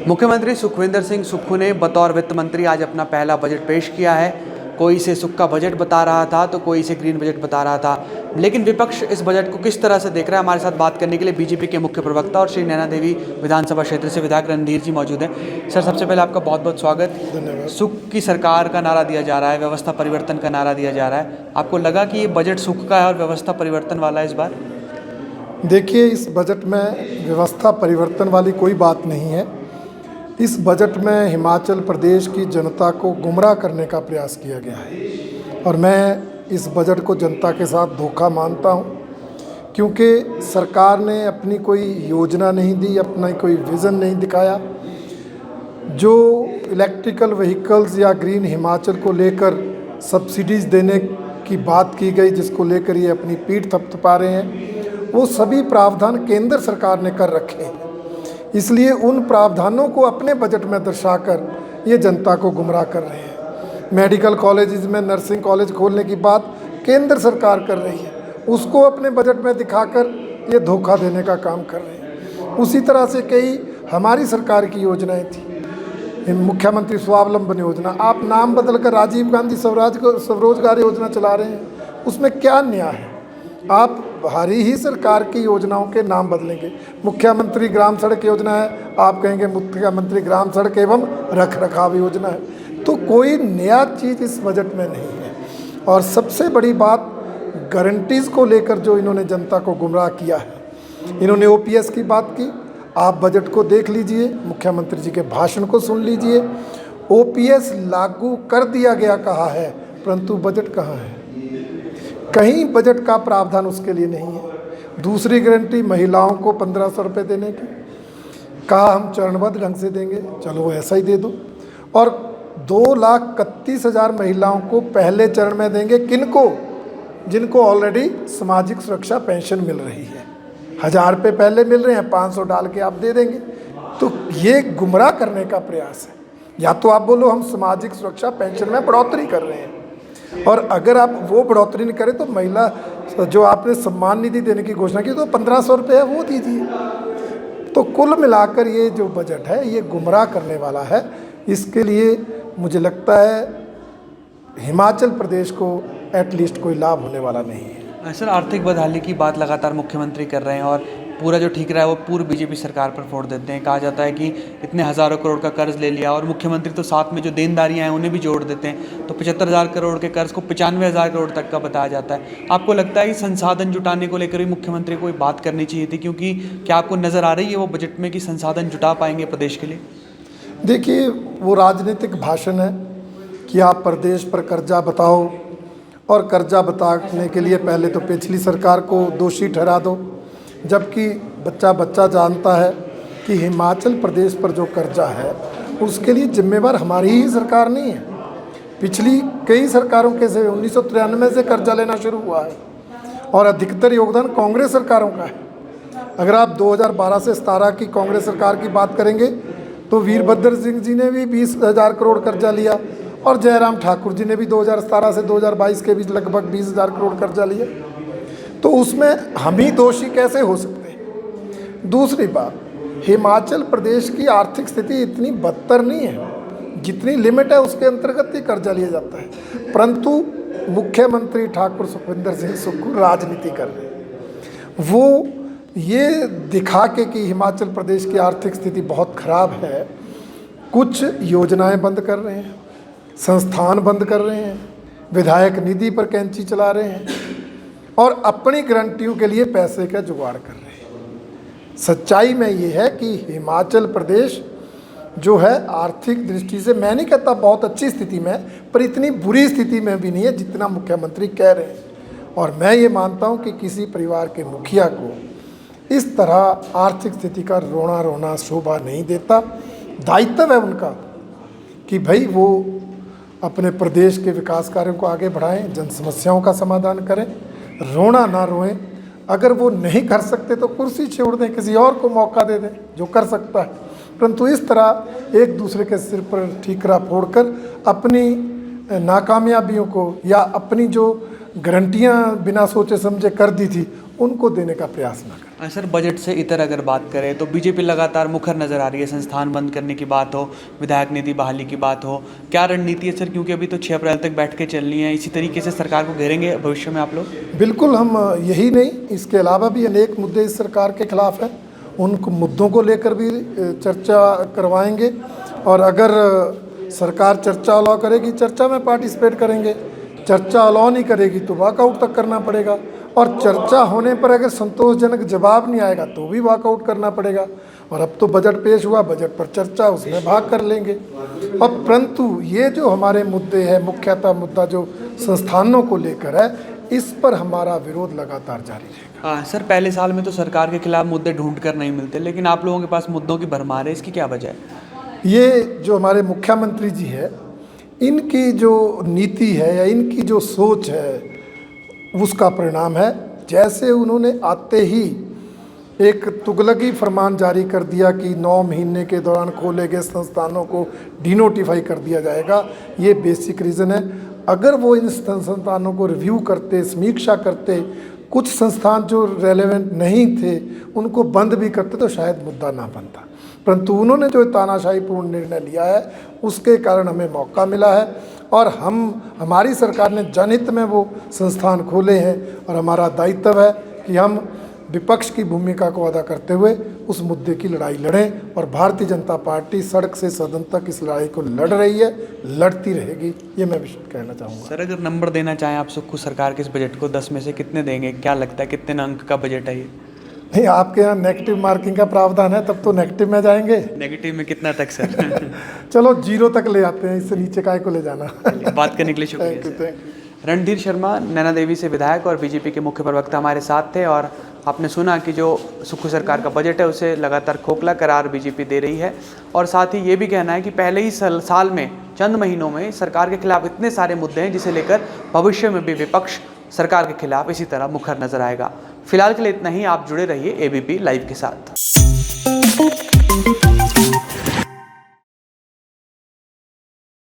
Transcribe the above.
मुख्यमंत्री सुखविंदर सिंह सुक्खू ने बतौर वित्त मंत्री आज अपना पहला बजट पेश किया है। कोई इसे सुख का बजट बता रहा था तो कोई इसे ग्रीन बजट बता रहा था, लेकिन विपक्ष इस बजट को किस तरह से देख रहा है, हमारे साथ बात करने के लिए बीजेपी के मुख्य प्रवक्ता और श्री नैना देवी विधानसभा क्षेत्र से विधायक रणधीर जी मौजूद हैं। सर, सबसे पहले आपका बहुत बहुत स्वागत। धन्यवाद। सुख की सरकार का नारा दिया जा रहा है, व्यवस्था परिवर्तन का नारा दिया जा रहा है। आपको लगा कि ये बजट सुख का है और व्यवस्था परिवर्तन वाला है इस बार? देखिए, इस बजट में व्यवस्था परिवर्तन वाली कोई बात नहीं है। इस बजट में हिमाचल प्रदेश की जनता को गुमराह करने का प्रयास किया गया है और मैं इस बजट को जनता के साथ धोखा मानता हूं, क्योंकि सरकार ने अपनी कोई योजना नहीं दी, अपना कोई विज़न नहीं दिखाया। जो इलेक्ट्रिकल व्हीकल्स या ग्रीन हिमाचल को लेकर सब्सिडीज़ देने की बात की गई, जिसको लेकर ये अपनी पीठ थपथपा रहे हैं, वो सभी प्रावधान केंद्र सरकार ने कर रखे हैं। इसलिए उन प्रावधानों को अपने बजट में दर्शाकर ये जनता को गुमराह कर रहे हैं। मेडिकल कॉलेजेस में नर्सिंग कॉलेज खोलने की बात केंद्र सरकार कर रही है, उसको अपने बजट में दिखाकर ये धोखा देने का काम कर रहे हैं। उसी तरह से कई हमारी सरकार की योजनाएं थी, मुख्यमंत्री स्वावलंबन योजना, आप नाम बदलकर राजीव गांधी स्वरोजगार योजना चला रहे हैं। उसमें क्या न्याय है? आप हमारी ही सरकार की योजनाओं के नाम बदलेंगे। मुख्यमंत्री ग्राम सड़क योजना है, आप कहेंगे मुख्यमंत्री ग्राम सड़क एवं रख रखाव योजना है। तो कोई नया चीज़ इस बजट में नहीं है। और सबसे बड़ी बात, गारंटीज़ को लेकर जो इन्होंने जनता को गुमराह किया है। इन्होंने ओपीएस की बात की, आप बजट को देख लीजिए, मुख्यमंत्री जी के भाषण को सुन लीजिए। ओपीएस लागू कर दिया गया कहा है, परंतु बजट कहाँ है? कहीं बजट का प्रावधान उसके लिए नहीं है। दूसरी गारंटी महिलाओं को 1500 रुपये देने की कहा, हम चरणबद्ध ढंग से देंगे, चलो ऐसा ही दे दो। और 2,31,000 महिलाओं को पहले चरण में देंगे। किनको? जिनको ऑलरेडी सामाजिक सुरक्षा पेंशन मिल रही है। 1000 रुपये पहले मिल रहे हैं, 500 डाल के आप दे देंगे। तो ये गुमराह करने का प्रयास है। या तो आप बोलो हम सामाजिक सुरक्षा पेंशन में बढ़ोतरी कर रहे हैं, और अगर आप वो बढ़ोतरी नहीं करें तो महिला जो आपने सम्मान निधि देने की घोषणा की तो 1500 रुपये है, वो दीजिए। तो कुल मिलाकर ये जो बजट है ये गुमराह करने वाला है। इसके लिए मुझे लगता है हिमाचल प्रदेश को एटलीस्ट कोई लाभ होने वाला नहीं है। सर, आर्थिक बदहाली की बात लगातार मुख्यमंत्री कर रहे हैं और पूरा जो ठीक रहा है वो पूर्व बीजेपी सरकार पर फोड़ देते हैं। कहा जाता है कि इतने हज़ारों करोड़ का कर्ज ले लिया, और मुख्यमंत्री तो साथ में जो देनदारियां हैं उन्हें भी जोड़ देते हैं। तो 75,000 करोड़ के कर्ज को 95,000 करोड़ तक का बताया जाता है। आपको लगता है कि संसाधन जुटाने को लेकर भी मुख्यमंत्री को बात करनी चाहिए थी? क्योंकि क्या आपको नज़र आ रही है वो बजट में कि संसाधन जुटा पाएंगे प्रदेश के लिए? देखिए, वो राजनीतिक भाषण है कि आप प्रदेश पर कर्जा बताओ, और कर्जा बताने के लिए पहले तो पिछली सरकार को दोषी ठहरा दो, जबकि बच्चा जानता है कि हिमाचल प्रदेश पर जो कर्जा है उसके लिए जिम्मेवार हमारी ही सरकार नहीं है। पिछली कई सरकारों के से 1993 से कर्जा लेना शुरू हुआ है और अधिकतर योगदान कांग्रेस सरकारों का है। अगर आप 2012 से 17 की कांग्रेस सरकार की बात करेंगे तो वीरभद्र सिंह जी ने भी 20,000 करोड़ कर्जा लिया, और जयराम ठाकुर जी ने भी 2017 से 2022 के बीच लगभग 20,000 करोड़ कर्जा लिया। तो उसमें हम ही दोषी कैसे हो सकते हैं? दूसरी बात, हिमाचल प्रदेश की आर्थिक स्थिति इतनी बदतर नहीं है, जितनी लिमिट है उसके अंतर्गत ही कर्जा लिया जाता है। परंतु मुख्यमंत्री ठाकुर सुखविंदर सिंह सुक्खू राजनीति कर रहे हैं। वो ये दिखा के कि हिमाचल प्रदेश की आर्थिक स्थिति बहुत खराब है, कुछ योजनाएं बंद कर रहे हैं, संस्थान बंद कर रहे हैं, विधायक निधि पर कैंची चला रहे हैं, और अपनी गारंटियों के लिए पैसे का जुगाड़ कर रहे हैं। सच्चाई में ये है कि हिमाचल प्रदेश जो है आर्थिक दृष्टि से, मैं नहीं कहता बहुत अच्छी स्थिति में, पर इतनी बुरी स्थिति में भी नहीं है जितना मुख्यमंत्री कह रहे हैं। और मैं ये मानता हूँ कि किसी परिवार के मुखिया को इस तरह आर्थिक स्थिति का रोना शोभा नहीं देता। दायित्व है उनका कि भाई वो अपने प्रदेश के विकास कार्यों को आगे बढ़ाएं, जन समस्याओं का समाधान करें, रोना ना रोएं। अगर वो नहीं कर सकते तो कुर्सी छोड़ दें, किसी और को मौका दे दें जो कर सकता है। परंतु इस तरह एक दूसरे के सिर पर ठीकरा फोड़कर अपनी नाकामयाबियों को या अपनी जो गारंटियां बिना सोचे समझे कर दी थी उनको देने का प्रयास ना करें। सर बजट से इतर अगर बात करें तो बीजेपी लगातार मुखर नज़र आ रही है। संस्थान बंद करने की बात हो, विधायक निधि बहाली की बात हो, क्या रणनीति है सर? क्योंकि अभी तो 6 अप्रैल तक बैठ के चलनी है। इसी तरीके से सरकार को घेरेंगे भविष्य में आप लोग? बिल्कुल, हम यही नहीं, इसके अलावा भी अनेक मुद्दे इस सरकार के खिलाफ हैं। उन मुद्दों को लेकर भी चर्चा करवाएंगे, और अगर सरकार चर्चा अलाउ करेगी, चर्चा में पार्टिसिपेट करेंगे। चर्चा अलाउ नहीं करेगी तो वॉकआउट तक करना पड़ेगा, और चर्चा होने पर अगर संतोषजनक जवाब नहीं आएगा तो भी वॉकआउट करना पड़ेगा। और अब तो बजट पेश हुआ, बजट पर चर्चा, उसमें भाग कर लेंगे। अब परंतु ये जो हमारे मुद्दे हैं, मुख्यतः मुद्दा जो संस्थानों को लेकर है, इस पर हमारा विरोध लगातार जारी रहेगा। हाँ सर, पहले साल में तो सरकार के खिलाफ मुद्दे ढूंढ कर नहीं मिलते, लेकिन आप लोगों के पास मुद्दों की भरमार है, इसकी क्या वजह है? ये जो हमारे मुख्यमंत्री जी है, इनकी जो नीति है या इनकी जो सोच है, उसका परिणाम है। जैसे उन्होंने आते ही एक तुगलकी फरमान जारी कर दिया कि 9 महीने के दौरान खोले गए संस्थानों को डिनोटिफाई कर दिया जाएगा, ये बेसिक रीज़न है। अगर वो इन संस्थानों को रिव्यू करते, समीक्षा करते, कुछ संस्थान जो रेलेवेंट नहीं थे उनको बंद भी करते तो शायद मुद्दा ना बनता। परंतु उन्होंने जो तानाशाहीपूर्ण निर्णय लिया है, उसके कारण हमें मौका मिला है, और हमारी सरकार ने जनहित में वो संस्थान खोले हैं, और हमारा दायित्व है कि हम विपक्ष की भूमिका को अदा करते हुए उस मुद्दे की लड़ाई लड़ें। और भारतीय जनता पार्टी सड़क से सदन तक इस लड़ाई को लड़ रही है, लड़ती रहेगी, ये मैं कहना चाहूँगा। सर अगर नंबर देना चाहें आप सबको सरकार के इस बजट को 10 में से कितने देंगे? क्या लगता है कितने अंक का बजट है ये? नहीं, आपके यहाँ नेगेटिव मार्किंग का प्रावधान है, तब तो नेगेटिव में जाएंगे। नेगेटिव में कितना तक सर? चलो 0 तक ले आते हैं, इससे नीचे काय को ले जाना। बात करने के लिए शुक्रिया thank you, sir. Thank you. Randhir Sharma Naina Devi से विधायक और बीजेपी के मुख्य प्रवक्ता हमारे साथ थे, और आपने सुना कि जो सुक्खू सरकार का बजट है उसे लगातार खोखला करार बीजेपी दे रही है, और साथ ही ये भी कहना है कि पहले ही साल में चंद महीनों में सरकार के खिलाफ इतने सारे मुद्दे हैं जिसे लेकर भविष्य में भी विपक्ष सरकार के खिलाफ इसी तरह मुखर नजर आएगा। फिलहाल के लिए इतना ही। आप जुड़े रहिए एबीपी लाइव के साथ।